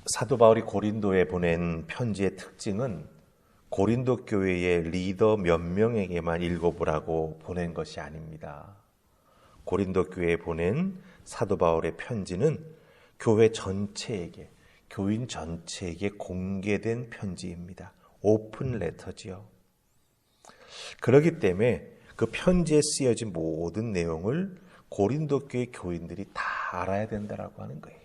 사도 바울이 고린도에 보낸 편지의 특징은 고린도 교회의 리더 몇 명에게만 읽어보라고 보낸 것이 아닙니다. 고린도 교회에 보낸 사도 바울의 편지는 교회 전체에게, 교인 전체에게 공개된 편지입니다. 오픈 레터지요. 그렇기 때문에 그 편지에 쓰여진 모든 내용을 고린도 교회 교인들이 다 알아야 된다라고 하는 거예요.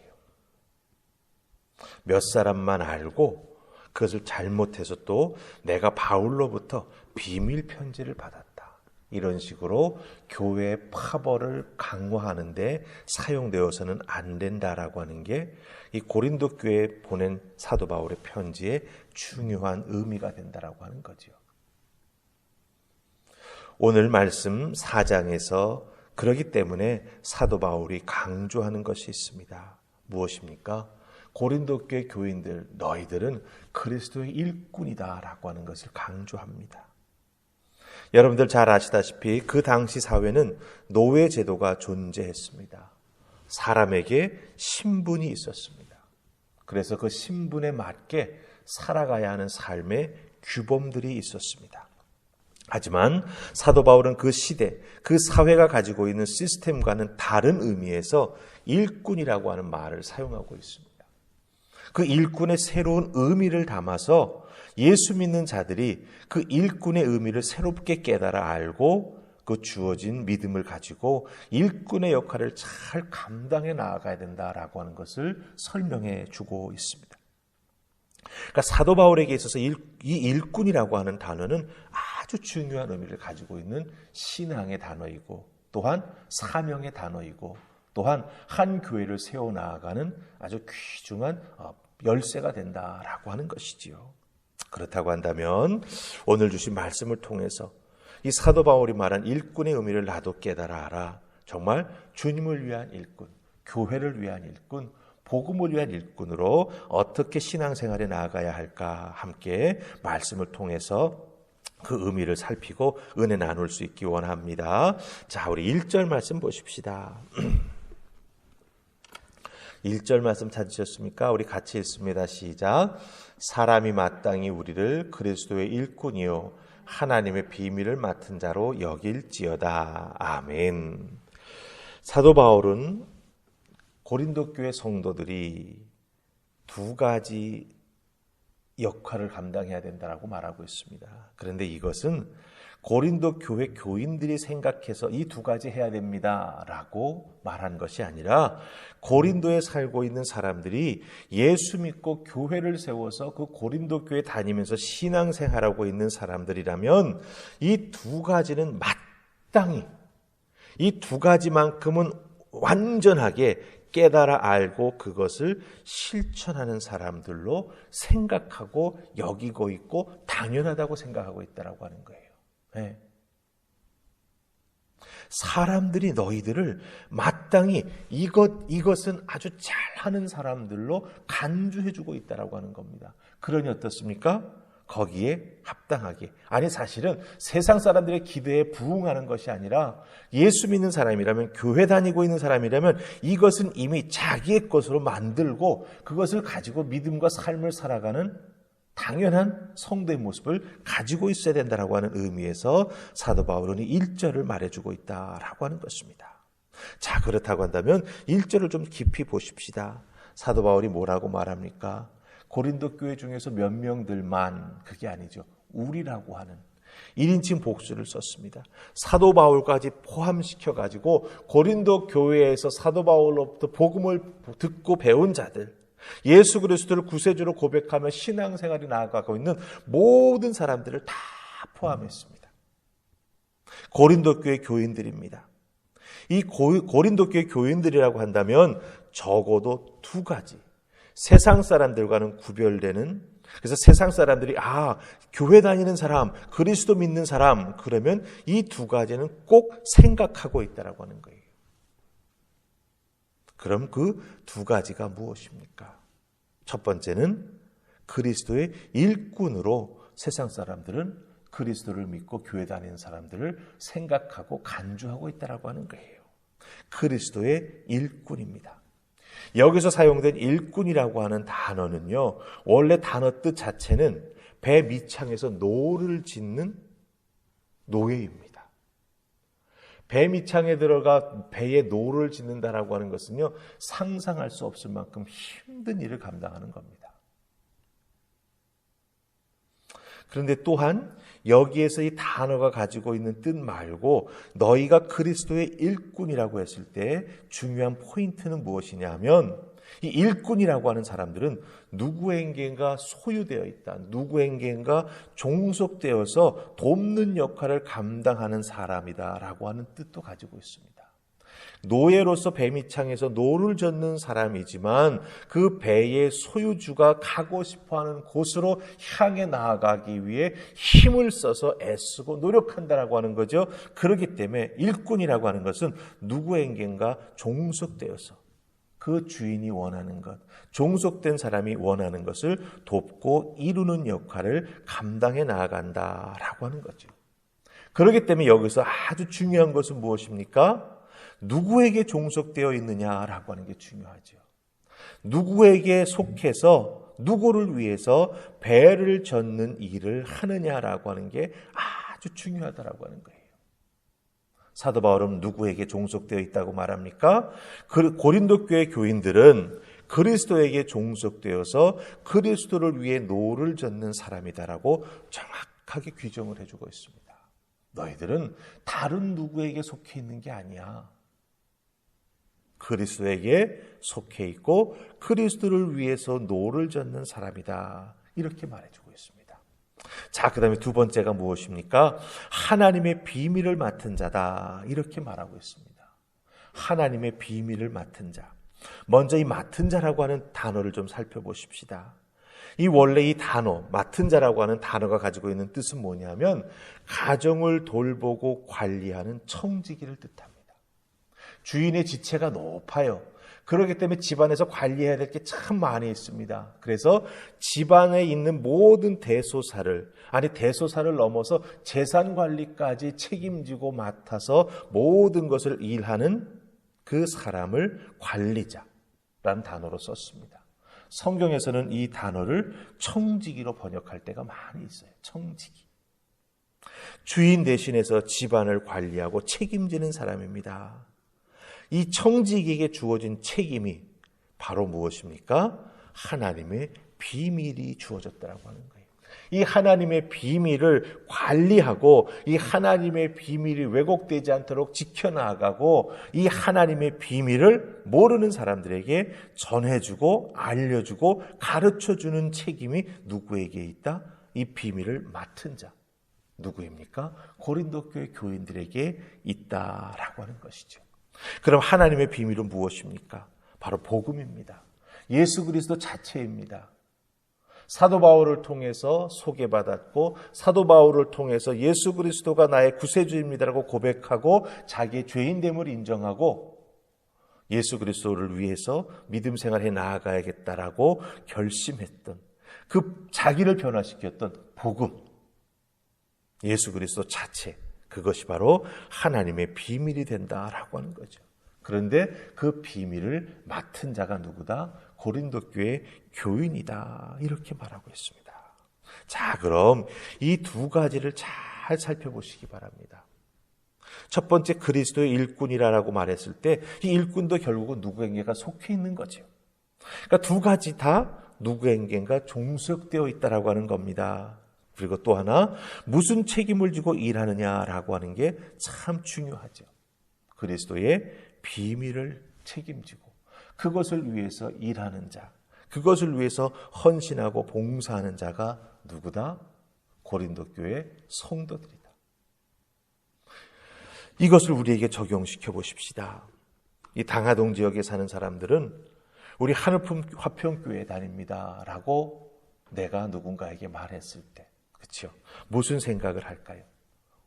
몇 사람만 알고 그것을 잘못해서 또 내가 바울로부터 비밀 편지를 받았다. 이런 식으로 교회의 파벌을 강화하는 데 사용되어서는 안 된다라고 하는 게 이 고린도 교회에 보낸 사도 바울의 편지의 중요한 의미가 된다라고 하는 거죠. 오늘 말씀 4장에서 그러기 때문에 사도 바울이 강조하는 것이 있습니다. 무엇입니까? 고린도 교회 교인들, 너희들은 그리스도의 일꾼이다라고 하는 것을 강조합니다. 여러분들 잘 아시다시피 그 당시 사회는 노예 제도가 존재했습니다. 사람에게 신분이 있었습니다. 그래서 그 신분에 맞게 살아가야 하는 삶의 규범들이 있었습니다. 하지만 사도 바울은 그 시대, 그 사회가 가지고 있는 시스템과는 다른 의미에서 일꾼이라고 하는 말을 사용하고 있습니다. 그 일꾼의 새로운 의미를 담아서 예수 믿는 자들이 그 일꾼의 의미를 새롭게 깨달아 알고 그 주어진 믿음을 가지고 일꾼의 역할을 잘 감당해 나아가야 된다라고 하는 것을 설명해 주고 있습니다. 그러니까 사도 바울에게 있어서 이 일꾼이라고 하는 단어는 아주 중요한 의미를 가지고 있는 신앙의 단어이고 또한 사명의 단어이고 또한 한 교회를 세워나가는 아주 귀중한 열쇠가 된다라고 하는 것이지요. 그렇다고 한다면 오늘 주신 말씀을 통해서 이 사도 바울이 말한 일꾼의 의미를 나도 깨달아 알아. 정말 주님을 위한 일꾼, 교회를 위한 일꾼, 복음을 위한 일꾼으로 어떻게 신앙생활에 나아가야 할까 함께 말씀을 통해서 그 의미를 살피고 은혜 나눌 수 있기 원합니다. 자, 우리 1절 말씀 보십시다. 1절 말씀 찾으셨습니까? 우리 같이 읽습니다. 시작. 사람이 마땅히 우리를 그리스도의 일꾼이요 하나님의 비밀을 맡은 자로 여길지어다. 아멘. 사도 바울은 고린도 교회 성도들이 두 가지 역할을 감당해야 된다라고 말하고 있습니다. 그런데 이것은 고린도 교회 교인들이 생각해서 이 두 가지 해야 됩니다라고 말한 것이 아니라 고린도에 살고 있는 사람들이 예수 믿고 교회를 세워서 그 고린도 교회 다니면서 신앙생활하고 있는 사람들이라면 이 두 가지는 마땅히 이 두 가지만큼은 완전하게 깨달아 알고 그것을 실천하는 사람들로 생각하고 여기고 있고 당연하다고 생각하고 있다라고 하는 거예요. 네. 사람들이 너희들을 마땅히 이것은 아주 잘하는 사람들로 간주해주고 있다라고 하는 겁니다. 그러니 어떻습니까? 거기에 합당하게. 아니 사실은 세상 사람들의 기대에 부응하는 것이 아니라 예수 믿는 사람이라면 교회 다니고 있는 사람이라면 이것은 이미 자기의 것으로 만들고 그것을 가지고 믿음과 삶을 살아가는 당연한 성도의 모습을 가지고 있어야 된다라고 하는 의미에서 사도 바울은 1절을 말해주고 있다라고 하는 것입니다. 자, 그렇다고 한다면 1절을 좀 깊이 보십시다. 사도 바울이 뭐라고 말합니까? 고린도 교회 중에서 몇 명들만, 그게 아니죠. 우리라고 하는 1인칭 복수를 썼습니다. 사도 바울까지 포함시켜가지고 고린도 교회에서 사도 바울로부터 복음을 듣고 배운 자들, 예수 그리스도를 구세주로 고백하며 신앙생활이 나아가고 있는 모든 사람들을 다 포함했습니다. 고린도 교회 교인들입니다. 이 고린도 교회 교인들이라고 한다면 적어도 두 가지, 세상 사람들과는 구별되는, 그래서 세상 사람들이 교회 다니는 사람, 그리스도 믿는 사람, 그러면 이 두 가지는 꼭 생각하고 있다라고 하는 거예요. 그럼 그 두 가지가 무엇입니까? 첫 번째는 그리스도의 일꾼으로 세상 사람들은 그리스도를 믿고 교회 다니는 사람들을 생각하고 간주하고 있다라고 하는 거예요. 그리스도의 일꾼입니다. 여기서 사용된 일꾼이라고 하는 단어는요, 원래 단어 뜻 자체는 배 밑창에서 노를 짓는 노예입니다. 배 밑창에 들어가 배에 노를 짓는다라고 하는 것은요, 상상할 수 없을 만큼 힘든 일을 감당하는 겁니다. 그런데 또한 여기에서 이 단어가 가지고 있는 뜻 말고 너희가 그리스도의 일꾼이라고 했을 때 중요한 포인트는 무엇이냐 하면, 이 일꾼이라고 하는 사람들은 누구에게인가 소유되어 있다, 누구에게인가 종속되어서 돕는 역할을 감당하는 사람이다라고 하는 뜻도 가지고 있습니다. 노예로서 배 밑창에서 노를 젓는 사람이지만 그 배의 소유주가 가고 싶어하는 곳으로 향해 나아가기 위해 힘을 써서 애쓰고 노력한다라고 하는 거죠. 그렇기 때문에 일꾼이라고 하는 것은 누구에게인가 종속되어서 그 주인이 원하는 것, 종속된 사람이 원하는 것을 돕고 이루는 역할을 감당해 나아간다라고 하는 거죠. 그렇기 때문에 여기서 아주 중요한 것은 무엇입니까? 누구에게 종속되어 있느냐라고 하는 게 중요하죠. 누구에게 속해서 누구를 위해서 배를 젓는 일을 하느냐라고 하는 게 아주 중요하다라고 하는 거예요. 사도 바울은 누구에게 종속되어 있다고 말합니까? 고린도 교회 교인들은 그리스도에게 종속되어서 그리스도를 위해 노를 젓는 사람이다라고 정확하게 규정을 해주고 있습니다. 너희들은 다른 누구에게 속해 있는 게 아니야. 그리스도에게 속해 있고 그리스도를 위해서 노를 젓는 사람이다. 이렇게 말해주고 있습니다. 자, 그 다음에 두 번째가 무엇입니까? 하나님의 비밀을 맡은 자다. 이렇게 말하고 있습니다. 하나님의 비밀을 맡은 자. 먼저 이 맡은 자라고 하는 단어를 좀 살펴보십시다. 원래 이 단어, 맡은 자라고 하는 단어가 가지고 있는 뜻은 뭐냐면 가정을 돌보고 관리하는 청지기를 뜻합니다. 주인의 지체가 높아요. 그렇기 때문에 집안에서 관리해야 될 게 참 많이 있습니다. 그래서 집안에 있는 모든 대소사를 넘어서 재산 관리까지 책임지고 맡아서 모든 것을 일하는 그 사람을 관리자라는 단어로 썼습니다. 성경에서는 이 단어를 청지기로 번역할 때가 많이 있어요. 청지기. 주인 대신해서 집안을 관리하고 책임지는 사람입니다. 이 청지기에게 주어진 책임이 바로 무엇입니까? 하나님의 비밀이 주어졌다고 하는 거예요. 이 하나님의 비밀을 관리하고 이 하나님의 비밀이 왜곡되지 않도록 지켜나가고 이 하나님의 비밀을 모르는 사람들에게 전해주고 알려주고 가르쳐주는 책임이 누구에게 있다? 이 비밀을 맡은 자. 누구입니까? 고린도 교회 교인들에게 있다라고 하는 것이죠. 그럼 하나님의 비밀은 무엇입니까? 바로 복음입니다. 예수 그리스도 자체입니다. 사도 바울을 통해서 소개받았고 사도 바울을 통해서 예수 그리스도가 나의 구세주입니다라고 고백하고 자기의 죄인됨을 인정하고 예수 그리스도를 위해서 믿음 생활해 나아가야겠다라고 결심했던 그 자기를 변화시켰던 복음, 예수 그리스도 자체, 그것이 바로 하나님의 비밀이 된다라고 하는 거죠. 그런데 그 비밀을 맡은 자가 누구다? 고린도 교회 교인이다. 이렇게 말하고 있습니다. 자, 그럼 이 두 가지를 잘 살펴보시기 바랍니다. 첫 번째, 그리스도의 일꾼이라고 말했을 때 이 일꾼도 결국은 누구에게가 속해 있는 거죠. 그러니까 두 가지 다 누구에게가 종속되어 있다라고 하는 겁니다. 그리고 또 하나, 무슨 책임을 지고 일하느냐라고 하는 게 참 중요하죠. 그리스도의 비밀을 책임지고 그것을 위해서 일하는 자, 그것을 위해서 헌신하고 봉사하는 자가 누구다? 고린도 교회 성도들이다. 이것을 우리에게 적용시켜 보십시다. 이 당하동 지역에 사는 사람들은 우리 하늘품 화평교회에 다닙니다 라고 내가 누군가에게 말했을 때, 그렇죠? 무슨 생각을 할까요?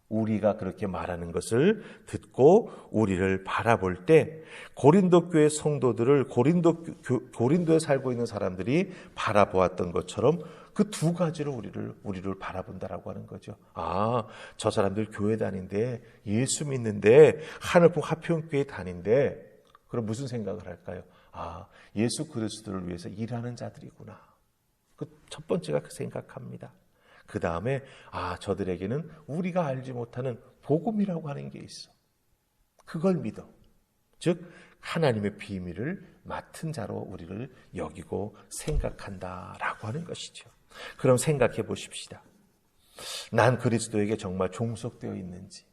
우리가 그렇게 말하는 것을 듣고 우리를 바라볼 때 고린도 교회 성도들을 고린도에 살고 있는 사람들이 바라보았던 것처럼 그 두 가지로 우리를 바라본다라고 하는 거죠. 아, 저 사람들 교회 다닌데, 예수 믿는데, 하늘품 화평교회 다닌데, 그럼 무슨 생각을 할까요? 예수 그리스도를 위해서 일하는 자들이구나. 그 첫 번째가 그 생각합니다. 그 다음에 저들에게는 우리가 알지 못하는 복음이라고 하는 게 있어. 그걸 믿어. 즉 하나님의 비밀을 맡은 자로 우리를 여기고 생각한다라고 하는 것이죠. 그럼 생각해 보십시다. 난 그리스도에게 정말 종속되어 있는지,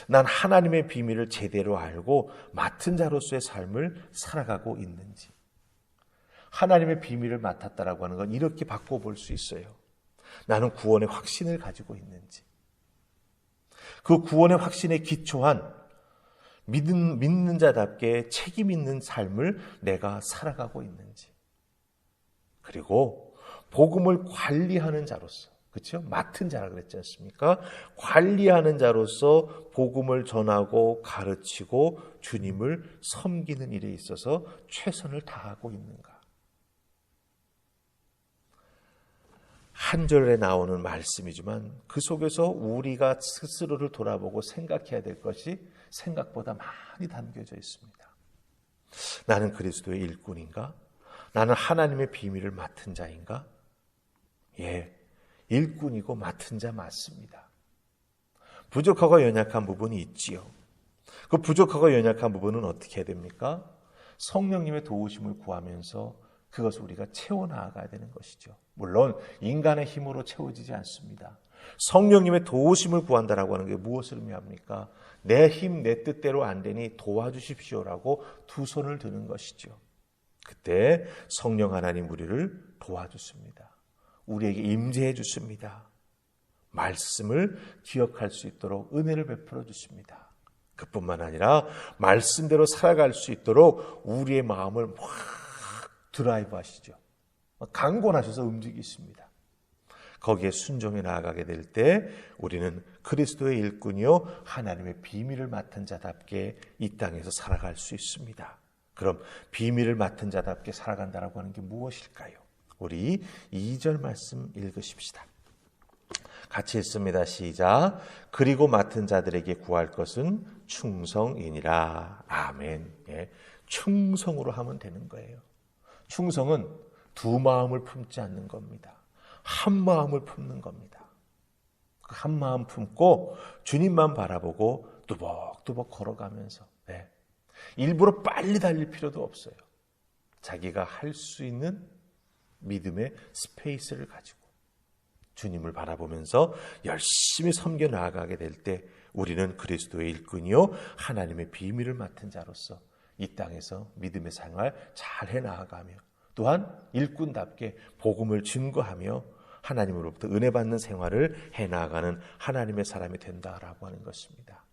난 하나님의 비밀을 제대로 알고 맡은 자로서의 삶을 살아가고 있는지. 하나님의 비밀을 맡았다라고 하는 건 이렇게 바꿔볼 수 있어요. 나는 구원의 확신을 가지고 있는지, 그 구원의 확신에 기초한 믿는 자답게 책임 있는 삶을 내가 살아가고 있는지, 그리고 복음을 관리하는 자로서, 그렇죠? 맡은 자라 그랬지 않습니까? 관리하는 자로서 복음을 전하고 가르치고 주님을 섬기는 일에 있어서 최선을 다하고 있는가? 한 절에 나오는 말씀이지만 그 속에서 우리가 스스로를 돌아보고 생각해야 될 것이 생각보다 많이 담겨져 있습니다. 나는 그리스도의 일꾼인가? 나는 하나님의 비밀을 맡은 자인가? 일꾼이고 맡은 자 맞습니다. 부족하고 연약한 부분이 있지요. 그 부족하고 연약한 부분은 어떻게 해야 됩니까? 성령님의 도우심을 구하면서 그것을 우리가 채워나가야 되는 것이죠. 물론 인간의 힘으로 채워지지 않습니다. 성령님의 도우심을 구한다라고 하는 게 무엇을 의미합니까? 내 힘, 내 뜻대로 안 되니 도와주십시오라고 두 손을 드는 것이죠. 그때 성령 하나님 우리를 도와주십니다. 우리에게 임재해 주십니다. 말씀을 기억할 수 있도록 은혜를 베풀어 주십니다. 그뿐만 아니라 말씀대로 살아갈 수 있도록 우리의 마음을 확 드라이브 하시죠. 강권하셔서 움직이십니다. 거기에 순종해 나아가게 될 때 우리는 그리스도의 일꾼이요 하나님의 비밀을 맡은 자답게 이 땅에서 살아갈 수 있습니다. 그럼 비밀을 맡은 자답게 살아간다라고 하는 게 무엇일까요? 우리 2절 말씀 읽으십시다. 같이 읽습니다. 시작. 그리고 맡은 자들에게 구할 것은 충성이니라. 아멘. 충성으로 하면 되는 거예요. 충성은 두 마음을 품지 않는 겁니다. 한 마음을 품는 겁니다. 한 마음 품고 주님만 바라보고 뚜벅뚜벅 걸어가면서 일부러 빨리 달릴 필요도 없어요. 자기가 할 수 있는 믿음의 스페이스를 가지고 주님을 바라보면서 열심히 섬겨 나아가게 될 때 우리는 그리스도의 일꾼이요 하나님의 비밀을 맡은 자로서 이 땅에서 믿음의 생활 잘 해나가며 또한 일꾼답게 복음을 증거하며 하나님으로부터 은혜 받는 생활을 해나가는 하나님의 사람이 된다라고 하는 것입니다.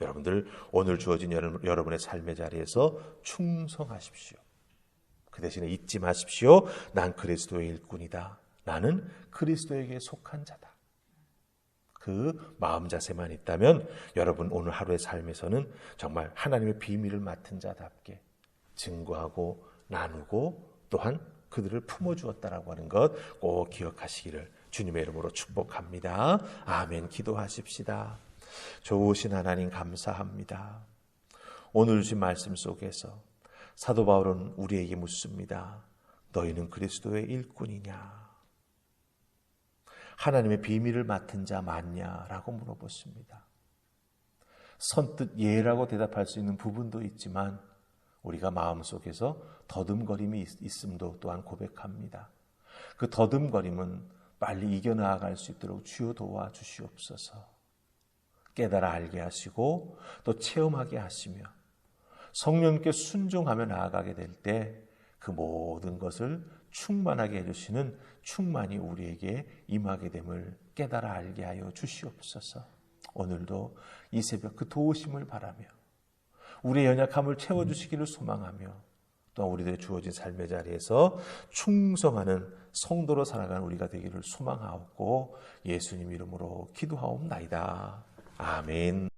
여러분들 오늘 주어진 여러분의 삶의 자리에서 충성하십시오. 그 대신에 잊지 마십시오. 난 그리스도의 일꾼이다. 나는 그리스도에게 속한 자다. 그 마음 자세만 있다면 여러분 오늘 하루의 삶에서는 정말 하나님의 비밀을 맡은 자답게 증거하고 나누고 또한 그들을 품어주었다라고 하는 것 꼭 기억하시기를 주님의 이름으로 축복합니다. 아멘. 기도하십시다. 좋으신 하나님 감사합니다. 오늘 주신 말씀 속에서 사도 바울은 우리에게 묻습니다. 너희는 그리스도의 일꾼이냐? 하나님의 비밀을 맡은 자 맞냐라고 물어보십니다. 선뜻 예라고 대답할 수 있는 부분도 있지만 우리가 마음속에서 더듬거림이 있음도 또한 고백합니다. 그 더듬거림은 빨리 이겨나갈 수 있도록 주여 도와주시옵소서. 깨달아 알게 하시고 또 체험하게 하시며 성령께 순종하며 나아가게 될 때 그 모든 것을 충만하게 해주시는 충만이 우리에게 임하게 됨을 깨달아 알게 하여 주시옵소서. 오늘도 이 새벽 그 도우심을 바라며 우리의 연약함을 채워주시기를 소망하며 또 우리들의 주어진 삶의 자리에서 충성하는 성도로 살아가는 우리가 되기를 소망하옵고 예수님 이름으로 기도하옵나이다. 아멘.